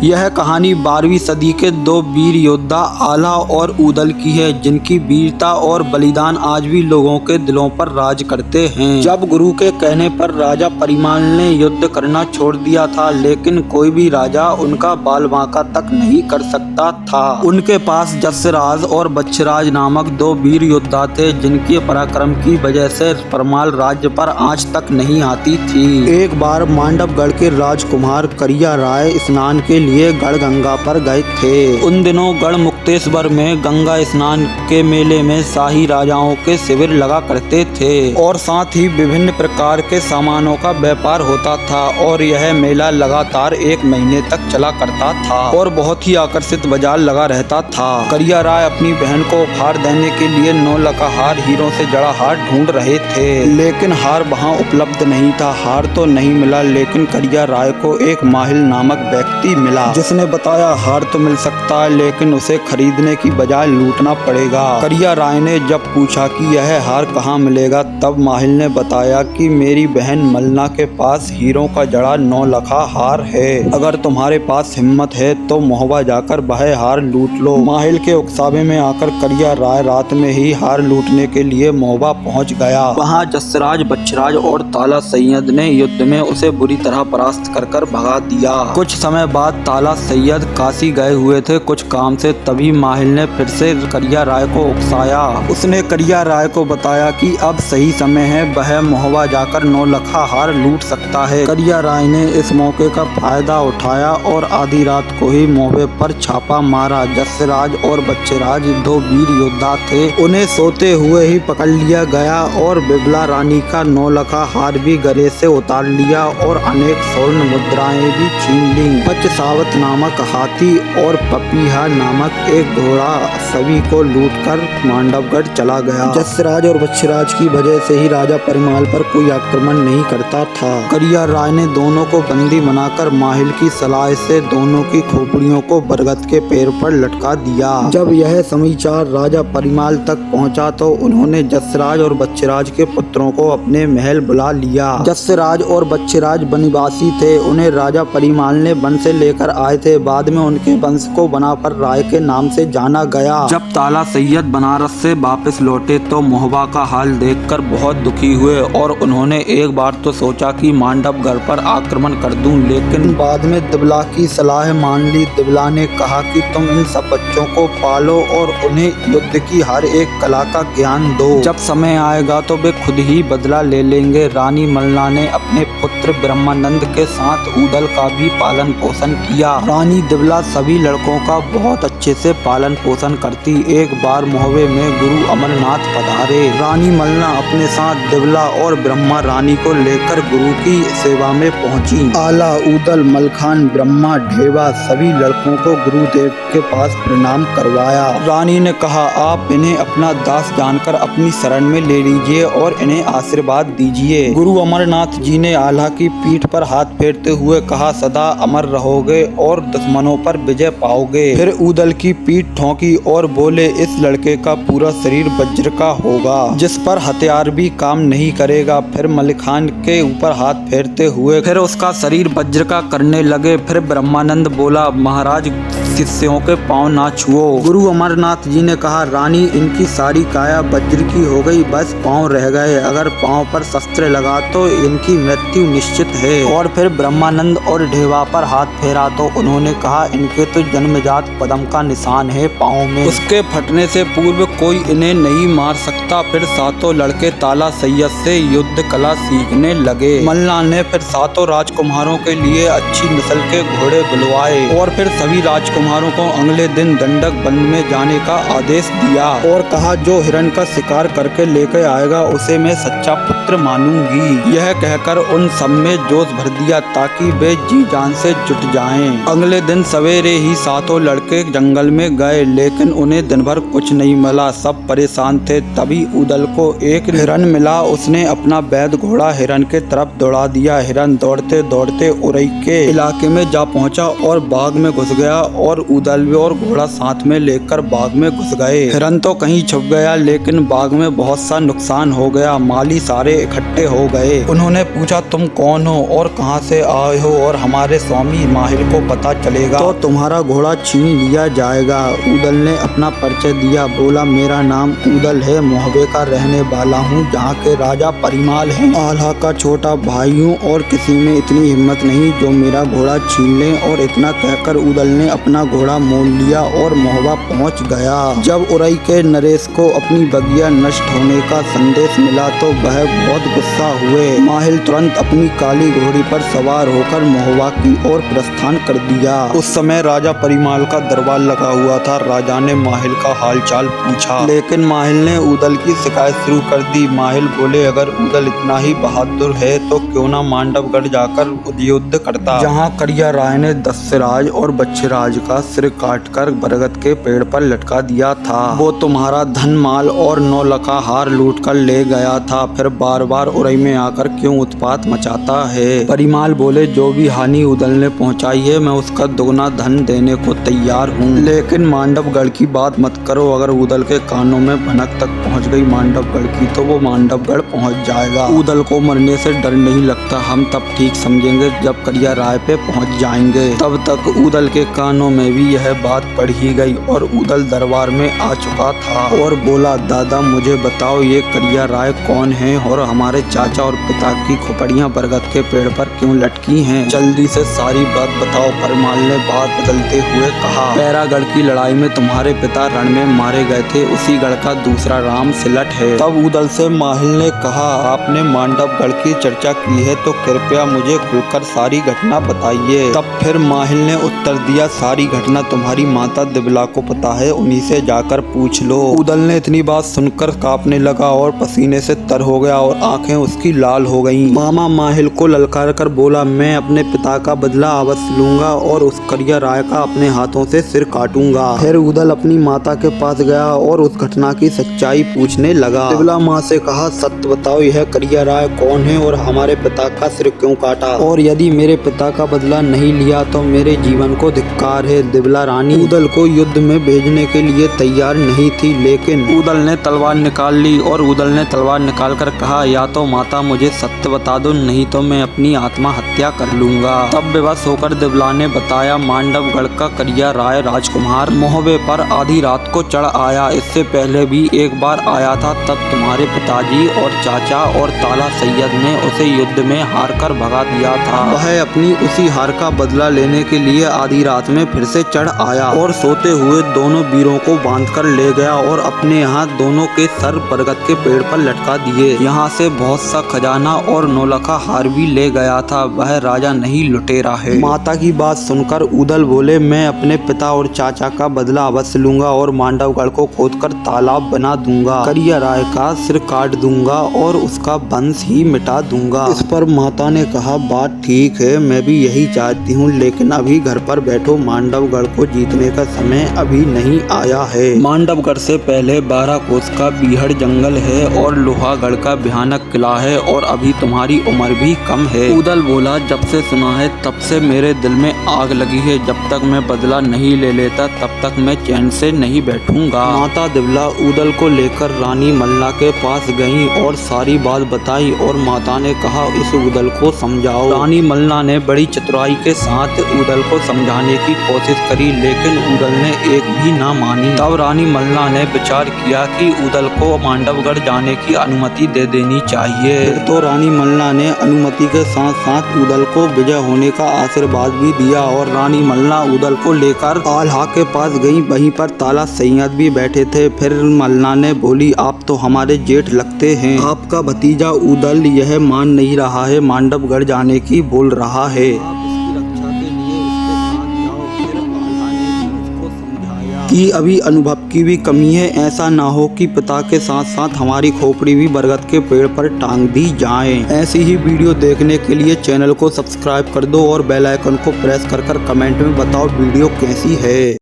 यह कहानी 12वीं सदी के दो वीर योद्धा आल्हा और ऊदल की है, जिनकी वीरता और बलिदान आज भी लोगों के दिलों पर राज करते हैं। जब गुरु के कहने पर राजा परिमाल ने युद्ध करना छोड़ दिया था, लेकिन कोई भी राजा उनका बाल बांका तक नहीं कर सकता था। उनके पास जसराज और बच्छराज नामक दो वीर योद्धा थे, जिनके पराक्रम की वजह से परमाल राज्य पर आंच तक नहीं आती थी। एक बार मांडवगढ़ के राजकुमार करिया राय स्नान के लिए गढ़ गंगा पर गए थे। उन दिनों गढ़ मुक्तेश्वर में गंगा स्नान के मेले में शाही राजाओं के शिविर लगा करते थे और साथ ही विभिन्न प्रकार के सामानों का व्यापार होता था और यह मेला लगातार 1 महीने तक चला करता था और बहुत ही आकर्षित बाजार लगा रहता था। करिया राय अपनी बहन को उपहार देने के लिए 9 लखा हार, हीरों से जड़ा हार ढूंढ रहे थे, लेकिन हार वहां उपलब्ध नहीं था। हार तो नहीं मिला, लेकिन करिया राय को एक माहिल नामक व्यक्ति मिला, जिसने बताया हार तो मिल सकता है, लेकिन उसे खरीदने की बजाय लूटना पड़ेगा। करिया राय ने जब पूछा कि यह हार कहाँ मिलेगा, तब माहिल ने बताया कि मेरी बहन मलना के पास हीरों का जड़ा 9 लखा हार है। अगर तुम्हारे पास हिम्मत है तो मोहबा जाकर वह हार लूट लो। माहिल के उकसावे में आकर करिया राय रात में ही हार लूटने के लिए मोहबा पहुंच गया। वहां जसराज, बच्छराज और ताला सैयद ने युद्ध में उसे बुरी तरह परास्त कर भगा दिया। कुछ समय बाद ताला सैयद काशी गए हुए थे कुछ काम से, तभी माहिल ने फिर से करिया राय को उकसाया। उसने करिया राय को बताया कि अब सही समय है, वह मोहबा जाकर 9 लखा हार लूट सकता है। करिया राय ने इस मौके का फायदा उठाया और आधी रात को ही मोहबे पर छापा मारा। जसराज और बच्छराज 2 वीर योद्धा थे, उन्हें सोते हुए ही पकड़ लिया गया और बिबला रानी का 9 लखा हार भी गले से उतार लिया और अनेक स्वर्ण मुद्राएं भी छीन ली। पचसावत नामक हाथी और पपीहा नामक एक घोड़ा सभी को लूटकर मांडवगढ़ चला गया। जसराज और बच्छराज की वजह से ही राजा परिमाल पर कोई आक्रमण नहीं करता था। करिया राय ने दोनों को बंदी बनाकर माहिल की सलाह से दोनों की खोपड़ियों को बरगद के पेड़ पर लटका दिया। जब यह समाचार राजा परिमाल तक पहुंचा तो उन्होंने जसराज और बच्छराज के पुत्रों को अपने महल बुला लिया। जसराज और बच्छराज वनवासी थे, उन्हें राजा परिमाल ने वन से लेकर आए थे। बाद में उनके वंश को बनापर राय के नाम से जाना गया। जब ताला सैयद बनारस से वापस लौटे तो मोहबा का हाल देखकर बहुत दुखी हुए और उन्होंने एक बार तो सोचा कि मांडवगढ़ पर आक्रमण कर दूं, लेकिन बाद में दिबला की सलाह मान ली। दिबला ने कहा कि तुम इन सब बच्चों को पालो और उन्हें युद्ध की हर एक कला का ज्ञान दो। जब समय आएगा तो वे खुद ही बदला ले लेंगे। रानी मलना ने अपने पुत्र ब्रह्मानंद के साथ ऊदल का भी पालन पोषण किया। रानी दिबला सभी लड़कों का बहुत अच्छे से पालन पोषण करती। एक बार मोहबे में गुरु अमरनाथ पधारे। रानी मलना अपने साथ दिबला और ब्रह्मा रानी को लेकर गुरु की सेवा में पहुंची। आला, ऊदल, मलखान, ब्रह्मा, ढेवा सभी लड़कों को गुरुदेव के पास प्रणाम करवाया। रानी ने कहा, आप इन्हें अपना दास जानकर अपनी शरण में ले लीजिए और इन्हें आशीर्वाद दीजिए। गुरु अमरनाथ जी ने आल्हा की पीठ पर हाथ फेरते हुए कहा, सदा अमर रहोगे और दुश्मनों पर विजय पाओगे। फिर ऊदल की पीठ ठोंकी और बोले, इस लड़के का पूरा शरीर वज्र का होगा, जिस पर हथियार भी काम नहीं करेगा। फिर मलिखान के ऊपर हाथ फेरते हुए फिर उसका शरीर वज्र का करने लगे। फिर ब्रह्मानंद बोला, महाराज शिष्यों के पांव ना छुओ। गुरु अमरनाथ जी ने कहा, रानी इनकी सारी काया वज्र की हो गई, बस पांव रह गए। अगर पांव पर शस्त्र लगा तो इनकी मृत्यु निश्चित है। और फिर ब्रह्मानंद और ढेवा पर हाथ फेरा तो उन्होंने कहा, इनके तो जन्मजात पदम का निशान है पांव में, उसके फटने से पूर्व कोई इन्हें नहीं मार सकता। फिर सातों लड़के ताला सैयद से युद्ध कला सीखने लगे। मल्ला ने फिर सातों राजकुमारों के लिए अच्छी नस्ल के घोड़े बुलवाए और फिर सभी राजकुमारों को अगले दिन दंडक बंद में जाने का आदेश दिया और कहा, जो हिरण का शिकार करके लेकर आएगा उसे मैं सच्चा पुत्र मानूंगी। यह कहकर उन सब में जोश भर दिया ताकि वे जी जान से जुट जाएं। अगले दिन सवेरे ही सातों लड़के जंगल में गए, लेकिन उन्हें दिन भर कुछ नहीं मिला। सब परेशान थे। तभी ऊदल को एक हिरन मिला। उसने अपना वैद घोड़ा हिरन के तरफ दौड़ा दिया। हिरन दौड़ते दौड़ते उरई के इलाके में जा पहुंचा और बाग में घुस गया और ऊदल और घोड़ा साथ में लेकर बाग में घुस गए। हिरन तो कहीं छुप गया, लेकिन बाग में बहुत सा नुकसान हो गया। माली सारे इकट्ठे हो गए। उन्होंने पूछा, तुम कौन हो और कहां से आए हो और हमारे स्वामी माहिल को पता चलेगा तो तुम्हारा घोड़ा छीन लिया जाएगा। उदल ने अपना परिचय दिया, बोला मेरा नाम उदल है, मोहबे का रहने वाला हूँ, जहाँ के राजा परिमाल हैं। आल्हा का छोटा भाई हूँ और किसी में इतनी हिम्मत नहीं जो मेरा घोड़ा छीन ले। और इतना कहकर उदल ने अपना घोड़ा मोल लिया और मोहबा पहुँच गया। जब उरई के नरेश को अपनी बगिया नष्ट होने का संदेश मिला तो वह बहुत गुस्सा हुए। माहिल तुरंत अपनी काली घोड़ी पर सवार होकर मोहबा की ओर प्रस्थान कर दिया। उस समय राजा परिमाल का दरबार लगा हुआ था। राजा ने माहिल का हालचाल पूछा, लेकिन माहिल ने उदल की शिकायत शुरू कर दी। माहिल बोले, अगर उदल इतना ही बहादुर है तो क्यों ना मांडवगढ़ जाकर युद्ध करता, जहाँ करिया राय ने दस्यराज और बच्छराज का सिर काटकर बरगद के पेड़ पर लटका दिया था। वो तुम्हारा धन माल और 9 लखा हार लूट कर ले गया था, फिर बार बार उरई में आकर क्यों उत्पात मचाता है। परिमाल बोले, जो भी हानि उदल ने पहुंचाई है मैं उसका दोगुना धन देने को तैयार हूँ, लेकिन मांडवगढ़ की बात मत करो। अगर उदल के कानों में भनक तक पहुँच गई मांडवगढ़ की तो वो मांडवगढ़ पहुँच जाएगा। उदल को मरने से डर नहीं लगता, हम तब ठीक समझेंगे जब करिया राय पे पहुँच जाएंगे। तब तक उदल के कानों में भी यह बात पड़ ही गई और उदल दरबार में आ चुका था और बोला, दादा मुझे बताओ ये करिया राय कौन है और हमारे चाचा और पिता की खोपड़ियाँ बरगद के पेड़ पर क्यों लटकी हैं? जल्दी से सारी बात बताओ। परिमाल ने बात बदलते हुए कहा, पैरागढ़ की लड़ाई में तुम्हारे पिता रण में मारे गए थे, उसी गढ़ का दूसरा राम सिलट है। तब उदल से माहिल ने कहा, आपने मांडवगढ़ की चर्चा की है तो कृपया मुझे खुलकर सारी घटना बताइए। तब फिर माहिल ने उत्तर दिया, सारी घटना तुम्हारी माता दिबला को पता है, उन्हीं से जाकर पूछ लो। उदल ने इतनी बात सुनकर कांपने लगा और पसीने से तर हो गया और आंखें उसकी लाल हो गईं। मामा माहिल को ललकार कर बोला, मैं अपने पिता का बदला अवश्य लूंगा और उस करिया राय का अपने हाथों से सिर काटूंगा। फिर उदल अपनी माता के पास गया और उस घटना की सच्चाई पूछने लगा। दिबला माँ से कहा, सत्य बताओ, यह करिया राय कौन है और हमारे पिता का सिर क्यों काटा, और यदि मेरे पिता का बदला नहीं लिया तो मेरे जीवन को धिक्कार है। दिबला रानी उदल को युद्ध में भेजने के लिए तैयार नहीं थी, लेकिन उदल ने तलवार निकाल ली और उदल ने तलवार निकाल कर कहा, या तो माता मुझे सत्य बता दो, नहीं तो मैं अपनी आत्महत्या कर लूंगा। तब बेबस होकर दिबला ने बताया, मांडवगढ़ का करिया राय राजकुमार मोहबे पर आधी रात को चढ़ आया, इससे पहले भी एक बार आया था, तब तुम्हारे पिताजी और चाचा और ताला सैयद ने उसे युद्ध में हार कर भगा दिया था। वह अपनी उसी हार का बदला लेने के लिए आधी रात में फिर से चढ़ आया और सोते हुए दोनों वीरों को बांधकर ले गया और अपने यहाँ दोनों के सर बरगद के पेड़ पर लटका दिए। यहाँ से बहुत सा खजाना और 9 लखा हार भी ले गया था। वह राजा नहीं लुटेरा है। माता की बात सुनकर उदल बोले, मैं अपने पिता और चाचा का बदला अवश्य लूंगा और मांडवगढ़ को खोदकर तालाब बना दूंगा, करिया राय का सिर काट दूंगा और उसका वंश ही मिटा दूंगा। इस पर माता ने कहा, बात ठीक है, मैं भी यही चाहती हूँ, लेकिन अभी घर पर बैठो, मांडवगढ़ को जीतने का समय अभी नहीं आया है। मांडवगढ़ से पहले 12 कोस का बीहड़ जंगल है और लोहागढ़ का भयानक किला है और अभी तुम्हारी उम्र भी कम है। उदल बोला, जब से सुना है तब से मेरे दिल में आग लगी है, जब तक मैं बदला नहीं ले लेता तब तक मैं चैन से नहीं बैठूंगा। माता दिबला उदल को लेकर रानी मल्ला के पास गईं और सारी बात बताई और माता ने कहा, इस उदल को समझाओ। रानी मल्ला ने बड़ी चतुराई के साथ उदल को समझाने की कोशिश करी, लेकिन उदल ने एक भी ना मानी। तब रानी मल्ला ने विचार किया कि उदल को मांडवगढ़ जाने की अनुमति दे देनी चाहिए। फिर तो रानी मल्ला ने अनुमति के साथ साथ उदल को विजय होने का आशीर्वाद भी दिया और रानी मल्ला उदल को लेकर आल्हा के पास गई। वहीं पर ताला सैयद भी बैठे थे। फिर मल्ला ने बोली, आप तो हमारे जेठ लगते हैं, आपका भतीजा उदल यह मान नहीं रहा है, मांडवगढ़ जाने की बोल रहा है। कि अभी अनुभव की भी कमी है, ऐसा ना हो कि पिता के साथ साथ हमारी खोपड़ी भी बरगद के पेड़ पर टांग दी जाए। ऐसी ही वीडियो देखने के लिए चैनल को सब्सक्राइब कर दो और बेल आइकन को प्रेस कर कमेंट में बताओ वीडियो कैसी है।